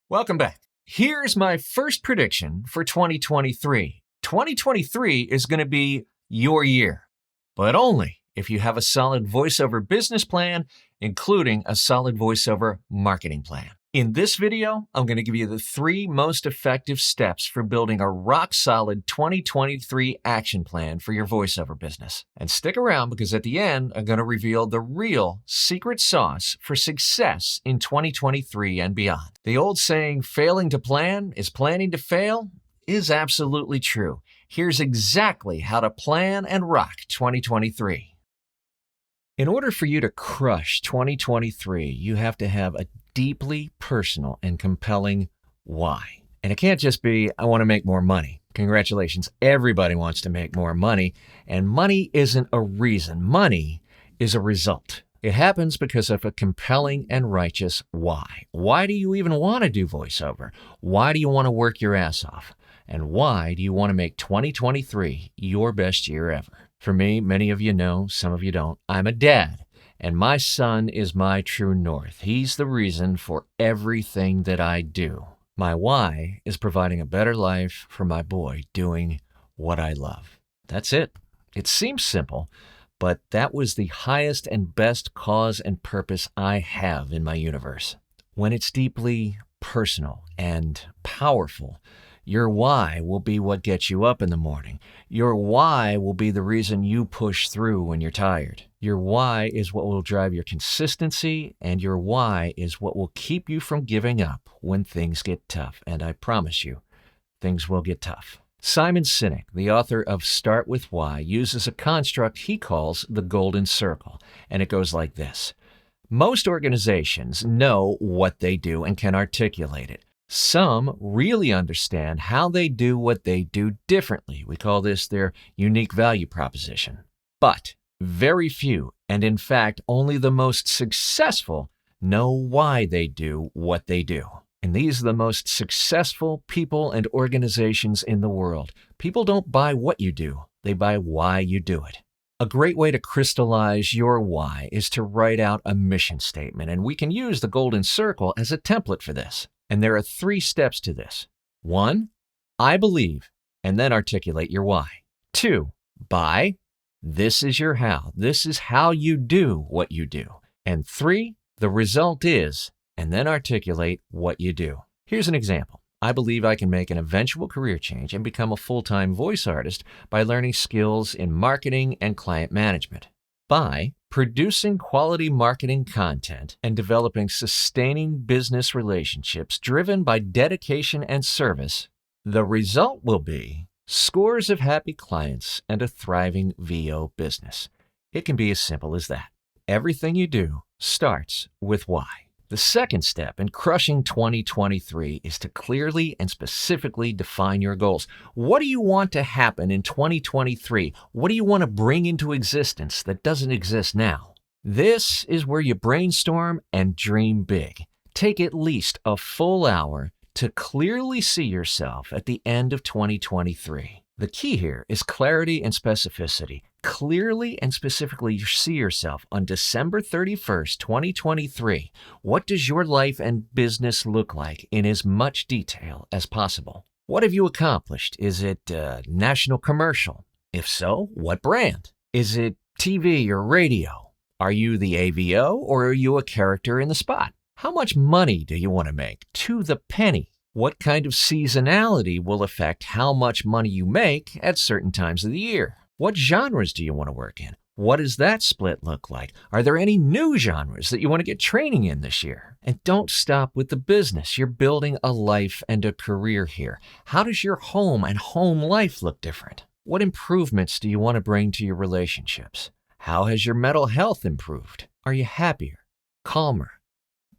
Welcome back. Here's my first prediction for 2023. 2023 is going to be your year, but only if you have a solid voiceover business plan, including a solid voiceover marketing plan. In this video, I'm going to give you the 3 most effective steps for building a rock-solid 2023 action plan for your voiceover business. And stick around because at the end, I'm going to reveal the real secret sauce for success in 2023 and beyond. The old saying, failing to plan is planning to fail, is absolutely true. Here's exactly how to plan and rock 2023. In order for you to crush 2023, you have to have a deeply personal and compelling why. And it can't just be, I want to make more money. Congratulations, everybody wants to make more money. And money isn't a reason. Money is a result. It happens because of a compelling and righteous why. Why do you even want to do voiceover? Why do you want to work your ass off? And why do you want to make 2023 your best year ever? For me, many of you know, some of you don't, I'm a dad, and my son is my true north. He's the reason for everything that I do. My why is providing a better life for my boy doing what I love. That's it. It seems simple, but that was the highest and best cause and purpose I have in my universe. When it's deeply personal and powerful, your why will be what gets you up in the morning. Your why will be the reason you push through when you're tired. Your why is what will drive your consistency, and your why is what will keep you from giving up when things get tough. And I promise you, things will get tough. Simon Sinek, the author of Start With Why, uses a construct he calls the golden circle, and it goes like this. Most organizations know what they do and can articulate it. Some really understand how they do what they do differently. We call this their unique value proposition. But very few, and in fact, only the most successful, know why they do what they do. And these are the most successful people and organizations in the world. People don't buy what you do, they buy why you do it. A great way to crystallize your why is to write out a mission statement, and we can use the golden circle as a template for this. And there are 3 steps to this. 1, I believe, and then articulate your why. 2, buy, this is your how. This is how you do what you do. And 3, the result is, and then articulate what you do. Here's an example. I believe I can make an eventual career change and become a full-time voice artist by learning skills in marketing and client management. By producing quality marketing content and developing sustaining business relationships driven by dedication and service, the result will be scores of happy clients and a thriving VO business. It can be as simple as that. Everything you do starts with why. The second step in crushing 2023 is to clearly and specifically define your goals. What do you want to happen in 2023? What do you want to bring into existence that doesn't exist now? This is where you brainstorm and dream big. Take at least a full hour to clearly see yourself at the end of 2023. The key here is clarity and specificity. Clearly and specifically see yourself on December 31st, 2023. What does your life and business look like in as much detail as possible? What have you accomplished? Is it a national commercial? If so, what brand? Is it TV or radio? Are you the AVO or are you a character in the spot? How much money do you want to make? To the penny. What kind of seasonality will affect how much money you make at certain times of the year? What genres do you want to work in? What does that split look like? Are there any new genres that you want to get training in this year? And don't stop with the business. You're building a life and a career here. How does your home and home life look different? What improvements do you want to bring to your relationships? How has your mental health improved? Are you happier, calmer?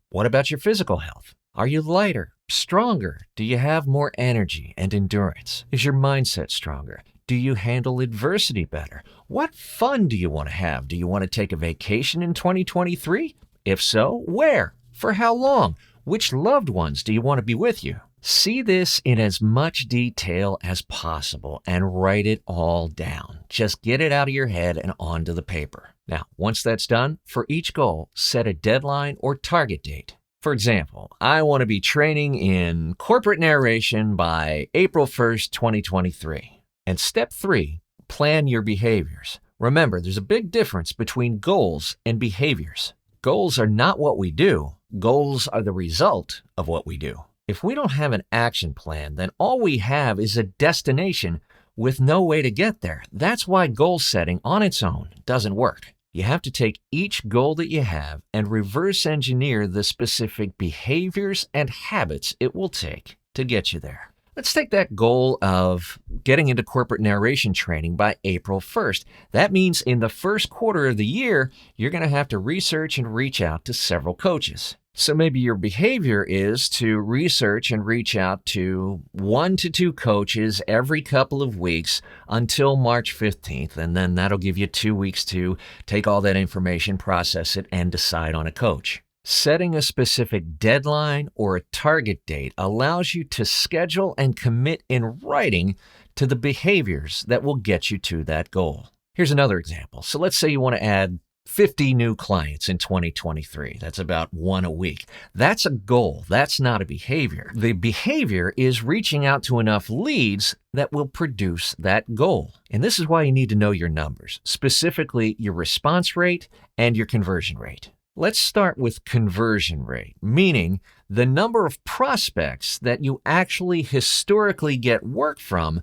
What about your physical health? Are you lighter, stronger? Do you have more energy and endurance? Is your mindset stronger? Do you handle adversity better? What fun do you want to have? Do you want to take a vacation in 2023? If so, where? For how long? Which loved ones do you want to be with you? See this in as much detail as possible and write it all down. Just get it out of your head and onto the paper. Now, once that's done, for each goal, set a deadline or target date. For example, I want to be training in corporate narration by April 1st, 2023. And step 3, plan your behaviors. Remember, there's a big difference between goals and behaviors. Goals are not what we do. Goals are the result of what we do. If we don't have an action plan, then all we have is a destination with no way to get there. That's why goal setting on its own doesn't work. You have to take each goal that you have and reverse engineer the specific behaviors and habits it will take to get you there. Let's take that goal of getting into corporate narration training by April 1st. That means in the first quarter of the year, you're going to have to research and reach out to several coaches. So maybe your behavior is to research and reach out to 1 to 2 coaches every couple of weeks until March 15th, and then that'll give you 2 weeks to take all that information, process it, and decide on a coach. Setting a specific deadline or a target date allows you to schedule and commit in writing to the behaviors that will get you to that goal. Here's another example. So let's say you want to add 50 new clients in 2023. That's about 1 a week. That's a goal. That's not a behavior. The behavior is reaching out to enough leads that will produce that goal. And this is why you need to know your numbers, specifically your response rate and your conversion rate. Let's start with conversion rate, meaning the number of prospects that you actually historically get work from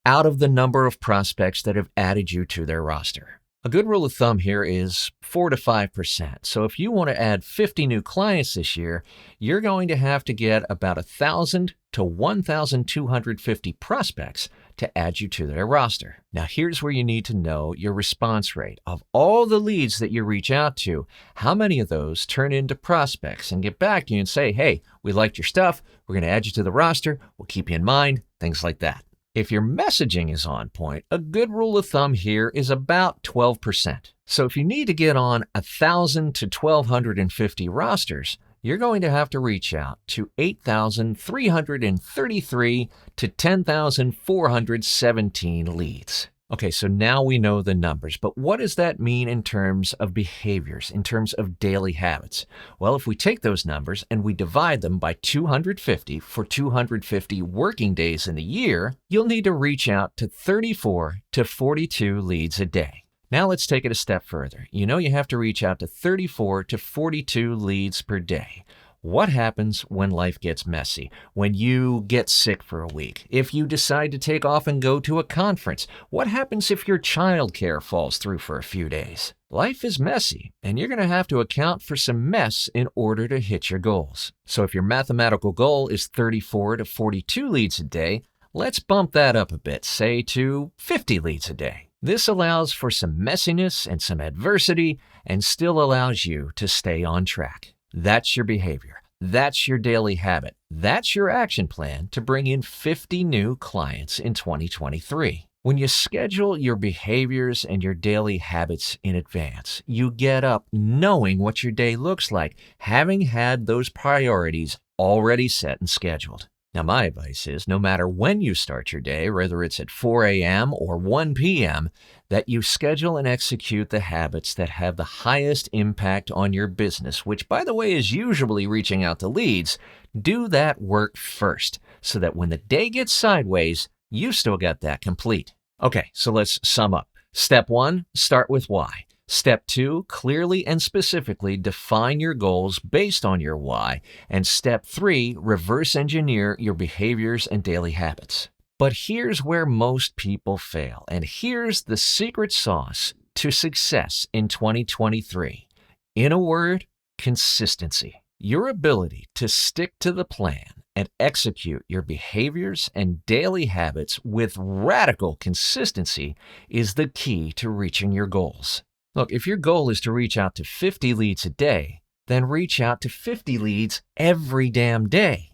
out of the number of prospects that have added you to their roster. A good rule of thumb here is 4 to 5%. So if you want to add 50 new clients this year, you're going to have to get about 1,000 to 1,250 prospects to add you to their roster. Now, here's where you need to know your response rate. Of all the leads that you reach out to, how many of those turn into prospects and get back to you and say, hey, we liked your stuff. We're going to add you to the roster. We'll keep you in mind, things like that. If your messaging is on point, a good rule of thumb here is about 12%. So if you need to get on 1,000 to 1,250 rosters, you're going to have to reach out to 8,333 to 10,417 leads. Okay, so now we know the numbers, but what does that mean in terms of behaviors, in terms of daily habits? Well, if we take those numbers and we divide them by 250 for 250 working days in the year, you'll need to reach out to 34 to 42 leads a day. Now let's take it a step further. You know you have to reach out to 34 to 42 leads per day. What happens when life gets messy? When you get sick for a week? If you decide to take off and go to a conference? What happens if your childcare falls through for a few days? Life is messy, and you're going to have to account for some mess in order to hit your goals. So if your mathematical goal is 34 to 42 leads a day, let's bump that up a bit, say to 50 leads a day. This allows for some messiness and some adversity and still allows you to stay on track. That's your behavior. That's your daily habit. That's your action plan to bring in 50 new clients in 2023. When you schedule your behaviors and your daily habits in advance, you get up knowing what your day looks like, having had those priorities already set and scheduled. Now, my advice is no matter when you start your day, whether it's at 4 a.m. or 1 p.m., that you schedule and execute the habits that have the highest impact on your business, which, by the way, is usually reaching out to leads. Do that work first so that when the day gets sideways, you still got that complete. Okay, so let's sum up. Step 1, start with why. Step 2, clearly and specifically define your goals based on your why. And step 3, reverse engineer your behaviors and daily habits. But here's where most people fail, and here's the secret sauce to success in 2023. In a word, consistency. Your ability to stick to the plan and execute your behaviors and daily habits with radical consistency is the key to reaching your goals. Look, if your goal is to reach out to 50 leads a day, then reach out to 50 leads every damn day.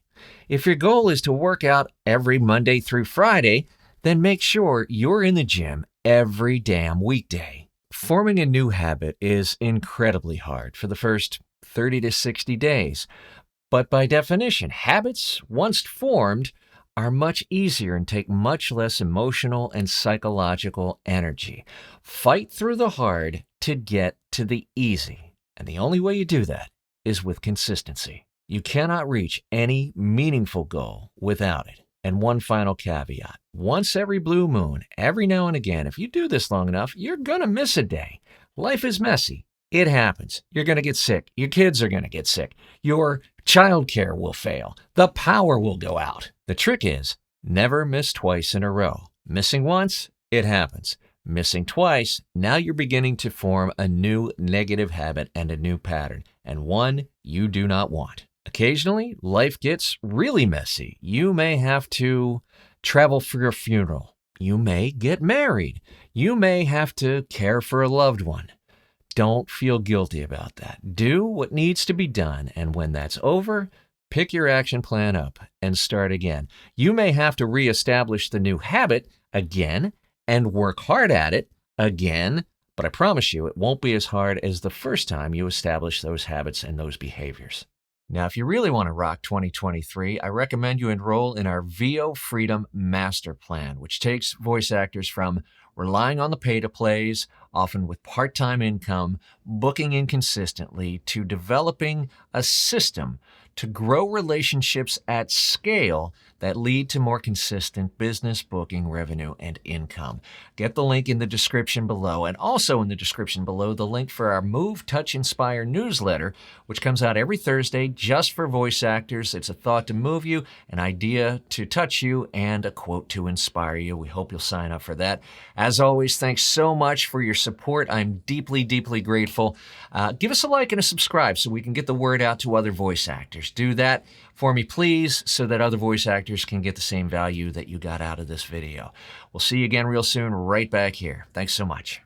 If your goal is to work out every Monday through Friday, then make sure you're in the gym every damn weekday. Forming a new habit is incredibly hard for the first 30 to 60 days. But by definition, habits, once formed, are much easier and take much less emotional and psychological energy. Fight through the hard to get to the easy. And the only way you do that is with consistency. You cannot reach any meaningful goal without it. And one final caveat. Once every blue moon, every now and again, if you do this long enough, you're going to miss a day. Life is messy. It happens. You're going to get sick. Your kids are going to get sick. Your childcare will fail. The power will go out. The trick is never miss twice in a row. Missing once, it happens. Missing twice, now you're beginning to form a new negative habit and a new pattern, and one you do not want. Occasionally, life gets really messy. You may have to travel for your funeral. You may get married. You may have to care for a loved one. Don't feel guilty about that. Do what needs to be done, and when that's over, pick your action plan up and start again. You may have to reestablish the new habit again and work hard at it again, but I promise you it won't be as hard as the first time you establish those habits and those behaviors. Now, if you really want to rock 2023, I recommend you enroll in our VO Freedom Master Plan, which takes voice actors from relying on the pay-to-plays, often with part-time income, booking inconsistently, to developing a system to grow relationships at scale that lead to more consistent business booking revenue and income. Get the link in the description below, and also in the description below, the link for our Move, Touch, Inspire newsletter, which comes out every Thursday just for voice actors. It's a thought to move you, an idea to touch you, and a quote to inspire you. We hope you'll sign up for that. As always, thanks so much for your support. I'm deeply, deeply grateful. Give us a like and a subscribe so we can get the word out to other voice actors. Do that for me, please, so that other voice actors can get the same value that you got out of this video. We'll see you again real soon, right back here. Thanks so much.